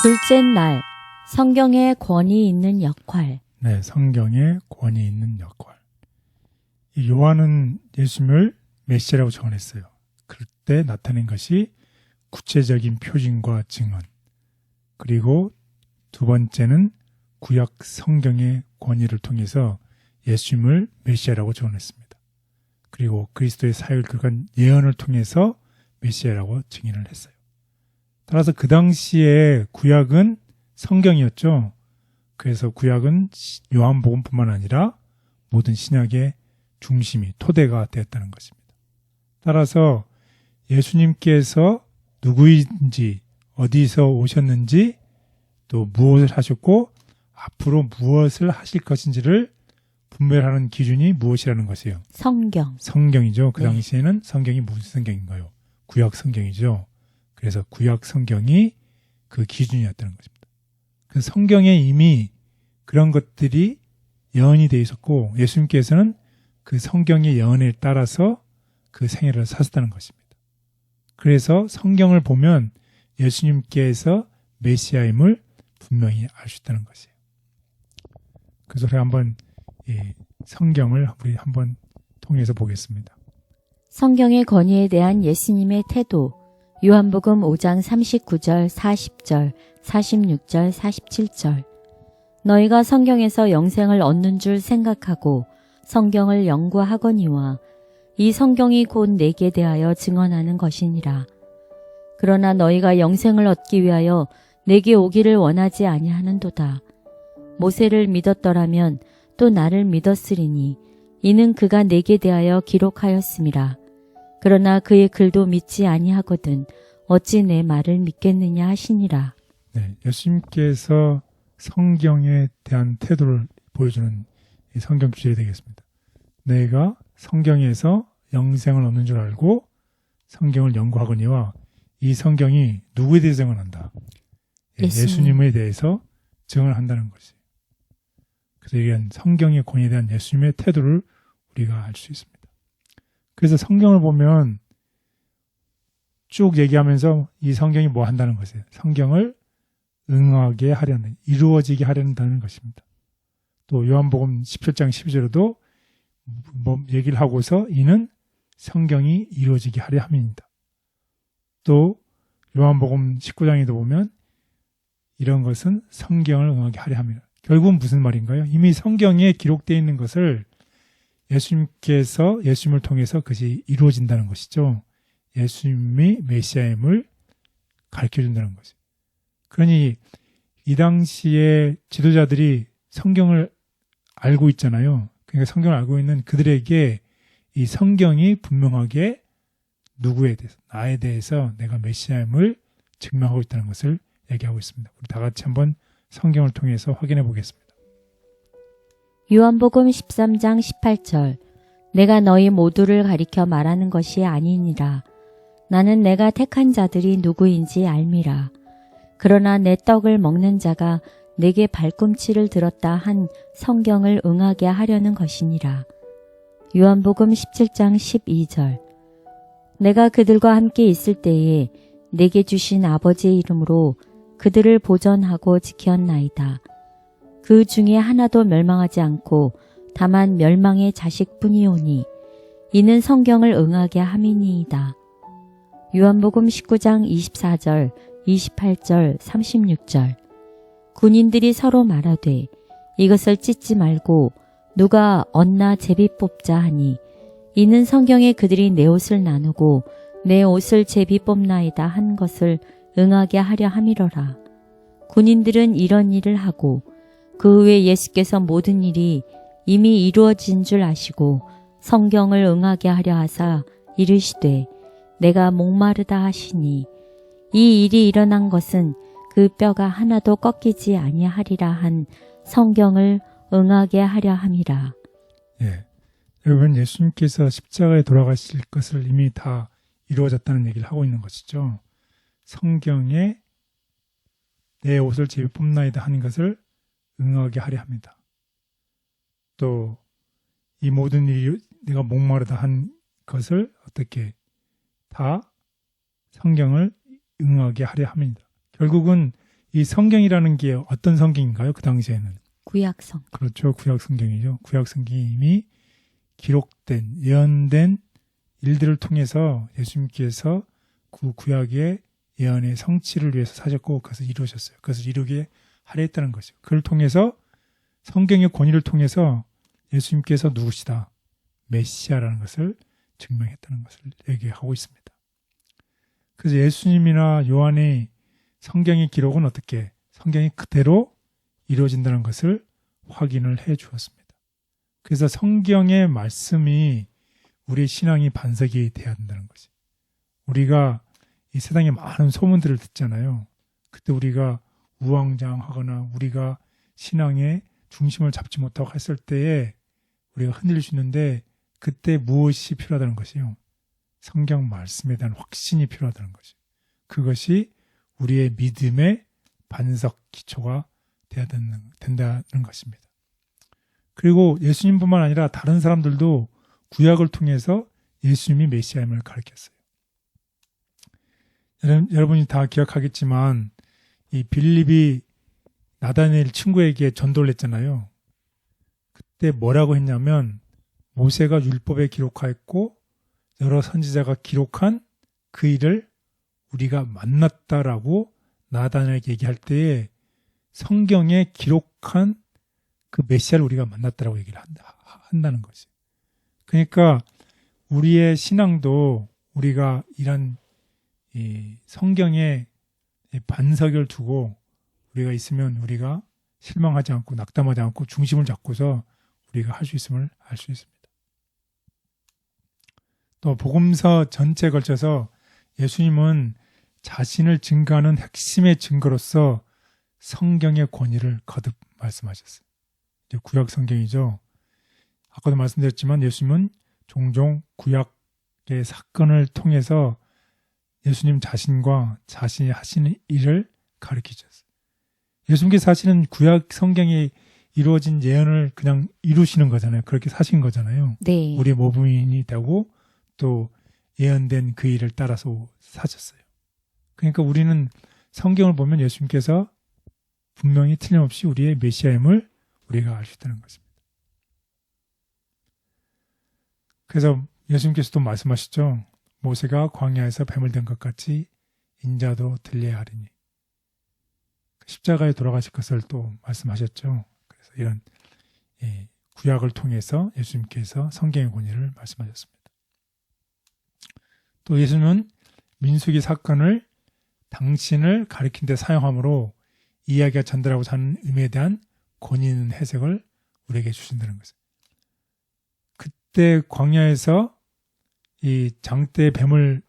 둘째 날, 성경에 권위 있는 역할. 네, 성경에 권위 있는 역할. 이 요한은 예수님을 메시아라고 정언했어요. 그때 나타낸 것이 구체적인 표징과 증언. 그리고 두 번째는 구약 성경의 권위를 통해서 예수님을 메시아라고 정언했습니다. 그리고 그리스도의 사역을 기록한 예언을 통해서 메시아라고 증인을 했어요. 따라서 그 당시에 구약은 성경이었죠. 그래서 구약은 요한복음뿐만 아니라 모든 신약의 중심이 토대가 되었다는 것입니다. 따라서 예수님께서 누구인지, 어디서 오셨는지, 또 무엇을 하셨고 앞으로 무엇을 하실 것인지를 분별하는 기준이 무엇이라는 것이에요? 성경이죠. 그 당시에는 성경이 무슨 성경인가요? 구약 성경이죠. 그래서 구약 성경이 그 기준이었다는 것입니다. 그래서 성경에 이미 그런 것들이 예언이 되어 있었고 예수님께서는 그 성경의 예언에 따라서 그 생애를 사셨다는 것입니다. 그래서 성경을 보면 예수님께서 메시아임을 분명히 알 수 있다는 것이에요. 그래서 우리 한번 이 성경을 우리 한번 통해서 보겠습니다. 성경의 권위에 대한 예수님의 태도. 요한복음 5장 39절, 40절, 46절, 47절. 너희가 성경에서 영생을 얻는 줄 생각하고 성경을 연구하거니와 이 성경이 곧 내게 대하여 증언하는 것이니라. 그러나 너희가 영생을 얻기 위하여 내게 오기를 원하지 아니하는도다. 모세를 믿었더라면 또 나를 믿었으리니 이는 그가 내게 대하여 기록하였음이라. 그러나 그의 글도 믿지 아니하거든 어찌 내 말을 믿겠느냐 하시니라. 네, 예수님께서 성경에 대한 태도를 보여주는 이 성경 구절이 되겠습니다. 내가 성경에서 영생을 얻는 줄 알고 성경을 연구하거니와 이 성경이 누구에 대해서 증언한다? 예수님에 대해서 증언한다는 것이에요. 그래서 이런 성경의 권위에 대한 예수님의 태도를 우리가 알 수 있습니다. 그래서 성경을 보면 쭉 얘기하면서 이 성경이 뭐 한다는 것이에요. 성경을 응하게 하려는, 이루어지게 하려는 것입니다. 또 요한복음 17장 12절에도 뭐 얘기를 하고서 이는 성경이 이루어지게 하려 함입니다. 또 요한복음 19장에도 보면 이런 것은 성경을 응하게 하려 함이라. 결국은 무슨 말인가요? 이미 성경에 기록되어 있는 것을 예수님께서 예수님을 통해서 그것이 이루어진다는 것이죠. 예수님이 메시아임을 가르쳐준다는 것이죠. 그러니 이 당시에 지도자들이 성경을 알고 있잖아요. 그러니까 성경을 알고 있는 그들에게 이 성경이 분명하게 누구에 대해서, 나에 대해서 내가 메시아임을 증명하고 있다는 것을 얘기하고 있습니다. 우리 다 같이 한번 성경을 통해서 확인해 보겠습니다. 요한복음 13장 18절. 내가 너희 모두를 가리켜 말하는 것이 아니니라. 나는 내가 택한 자들이 누구인지 알미라. 그러나 내 떡을 먹는 자가 내게 발꿈치를 들었다 한 성경을 응하게 하려는 것이니라. 요한복음 17장 12절. 내가 그들과 함께 있을 때에 내게 주신 아버지의 이름으로 그들을 보전하고 지켰나이다. 그 중에 하나도 멸망하지 않고 다만 멸망의 자식뿐이오니 이는 성경을 응하게 함이니이다. 요한복음 19장 24절, 28절, 36절. 군인들이 서로 말하되 이것을 찢지 말고 누가 얻나 제비 뽑자 하니 이는 성경에 그들이 내 옷을 나누고 내 옷을 제비 뽑나이다 한 것을 응하게 하려 함이러라. 군인들은 이런 일을 하고 그 후에 예수께서 모든 일이 이미 이루어진 줄 아시고 성경을 응하게 하려 하사 이르시되 내가 목마르다 하시니 이 일이 일어난 것은 그 뼈가 하나도 꺾이지 아니하리라 한 성경을 응하게 하려 함이라. 예, 여러분 예수님께서 십자가에 돌아가실 것을 이미 다 이루어졌다는 얘기를 하고 있는 것이죠. 성경에 내 옷을 제비 뽑나이다 하는 것을 응하게 하려 합니다. 또 이 모든 일이 내가 목마르다 한 것을 어떻게 다 성경을 응하게 하려 합니다. 결국은 이 성경이라는 게 어떤 성경인가요? 그 당시에는. 구약성. 그렇죠. 구약 성경이죠. 구약 성경이 이미 기록된, 예언된 일들을 통해서 예수님께서 그 구약의 예언의 성취를 위해서 사셨고 그것을 이루셨어요. 그것을 이루게 하려 했다는 것이죠. 그걸 통해서 성경의 권위를 통해서 예수님께서 누구시다. 메시아라는 것을 증명했다는 것을 얘기하고 있습니다. 그래서 예수님이나 요한의 성경의 기록은 어떻게 성경이 그대로 이루어진다는 것을 확인을 해 주었습니다. 그래서 성경의 말씀이 우리의 신앙이 반석이 되어야 한다는 것이. 우리가 이 세상에 많은 소문들을 듣잖아요. 그때 우리가 우왕좌왕하거나 우리가 신앙의 중심을 잡지 못하고 했을 때에 우리가 흔들릴 수 있는데 그때 무엇이 필요하다는 것이요. 성경 말씀에 대한 확신이 필요하다는 것이. 그것이 우리의 믿음의 반석 기초가 되어야 된다는 것입니다. 그리고 예수님뿐만 아니라 다른 사람들도 구약을 통해서 예수님이 메시아임을 가르쳤어요. 여러분이 다 기억하겠지만 이 빌립이 나다니엘 친구에게 전도를 했잖아요. 그때 뭐라고 했냐면 모세가 율법에 기록하였고 여러 선지자가 기록한 그 일을 우리가 만났다라고 나다니엘에게 얘기할 때에 성경에 기록한 그 메시아를 우리가 만났다라고 얘기를 한다는 거지. 그러니까 우리의 신앙도 우리가 이런 이 성경에 반석을 두고 우리가 있으면 우리가 실망하지 않고 낙담하지 않고 중심을 잡고서 우리가 할 수 있음을 알 수 있습니다. 또 복음서 전체에 걸쳐서 예수님은 자신을 증거하는 핵심의 증거로서 성경의 권위를 거듭 말씀하셨어요. 이제 구약 성경이죠. 아까도 말씀드렸지만 예수님은 종종 구약의 사건을 통해서 예수님 자신과 자신이 하시는 일을 가르치셨어요. 예수님께서 사실은 구약 성경에 이루어진 예언을 그냥 이루시는 거잖아요. 그렇게 사신 거잖아요. 네. 우리의 모범인이 되고 또 예언된 그 일을 따라서 사셨어요. 그러니까 우리는 성경을 보면 예수님께서 분명히 틀림없이 우리의 메시아임을 우리가 알 수 있다는 것입니다. 그래서 예수님께서도 말씀하시죠. 모세가 광야에서 뱀을 든 것 같이 인자도 들려야 하리니. 십자가에 돌아가실 것을 또 말씀하셨죠. 그래서 이런 구약을 통해서 예수님께서 성경의 권위를 말씀하셨습니다. 또 예수님은 민수기 사건을 당신을 가리킨 데 사용함으로 이야기가 전달하고자 하는 의미에 대한 권위 있는 해석을 우리에게 주신다는 것이에요. 그때 광야에서 이 장대에 뱀을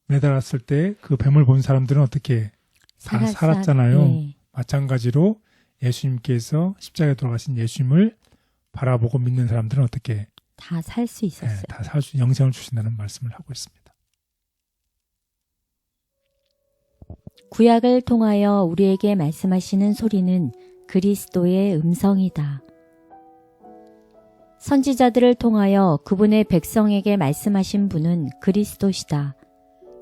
매달았을 때 그 뱀을 본 사람들은 어떻게 다 살았잖아요. 네. 마찬가지로 예수님께서 십자가에 돌아가신 예수님을 바라보고 믿는 사람들은 어떻게 다 살 수 있었어요. 다 살 수 영생을 주신다는 말씀을 하고 있습니다. 구약을 통하여 우리에게 말씀하시는 소리는 그리스도의 음성이다. 선지자들을 통하여 그분의 백성에게 말씀하신 분은 그리스도시다.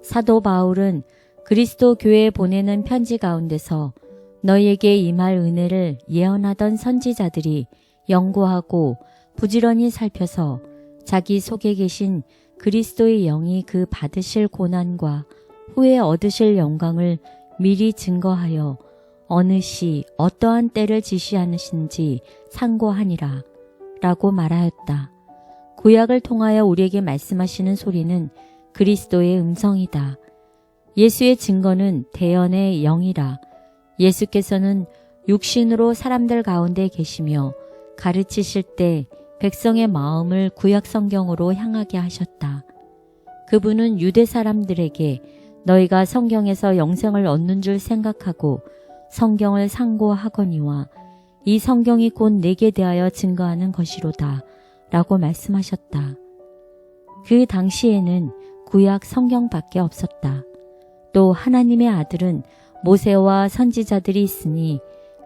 사도 바울은 그리스도 교회에 보내는 편지 가운데서 너희에게 임할 은혜를 예언하던 선지자들이 연구하고 부지런히 살펴서 자기 속에 계신 그리스도의 영이 그 받으실 고난과 후에 얻으실 영광을 미리 증거하여 어느 시 어떠한 때를 지시하시는지 상고하니라 라고 말하였다. 구약을 통하여 우리에게 말씀하시는 소리는 그리스도의 음성이다. 예수의 증거는 대언의 영이라. 예수께서는 육신으로 사람들 가운데 계시며 가르치실 때 백성의 마음을 구약 성경으로 향하게 하셨다. 그분은 유대 사람들에게 너희가 성경에서 영생을 얻는 줄 생각하고 성경을 상고하거니와 이 성경이 곧 내게 대하여 증거하는 것이로다 라고 말씀하셨다. 그 당시에는 구약 성경밖에 없었다. 또 하나님의 아들은 모세와 선지자들이 있으니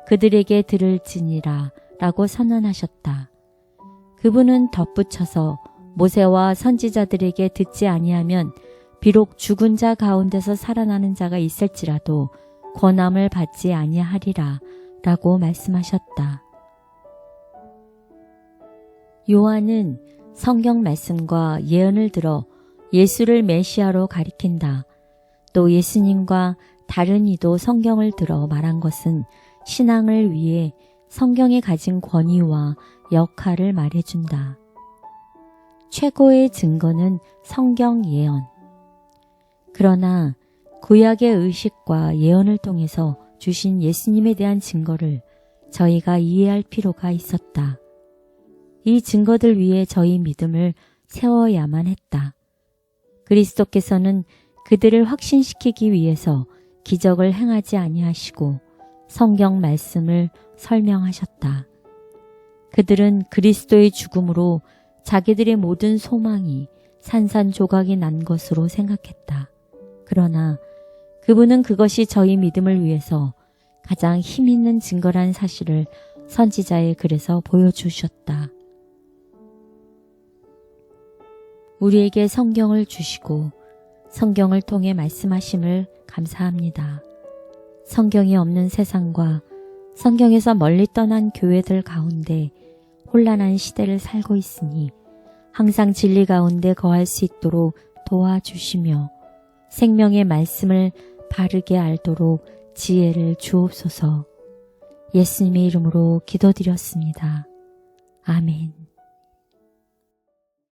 그들에게 들을지니라 라고 선언하셨다. 그분은 덧붙여서 모세와 선지자들에게 듣지 아니하면 비록 죽은 자 가운데서 살아나는 자가 있을지라도 권함을 받지 아니하리라 라고 말씀하셨다. 요한은 성경 말씀과 예언을 들어 예수를 메시아로 가리킨다. 또 예수님과 다른 이도 성경을 들어 말한 것은 신앙을 위해 성경이 가진 권위와 역할을 말해준다. 최고의 증거는 성경 예언. 그러나 구약의 의식과 예언을 통해서 주신 예수님에 대한 증거를 저희가 이해할 필요가 있었다. 이 증거들 위에 저희 믿음을 세워야만 했다. 그리스도께서는 그들을 확신시키기 위해서 기적을 행하지 아니하시고 성경 말씀을 설명하셨다. 그들은 그리스도의 죽음으로 자기들의 모든 소망이 산산조각이 난 것으로 생각했다. 그러나 그분은 그것이 저희 믿음을 위해서 가장 힘있는 증거란 사실을 선지자의 글에서 보여주셨다. 우리에게 성경을 주시고 성경을 통해 말씀하심을 감사합니다. 성경이 없는 세상과 성경에서 멀리 떠난 교회들 가운데 혼란한 시대를 살고 있으니 항상 진리 가운데 거할 수 있도록 도와주시며 생명의 말씀을 바르게 알도록 지혜를 주옵소서. 예수님의 이름으로 기도드렸습니다. 아멘.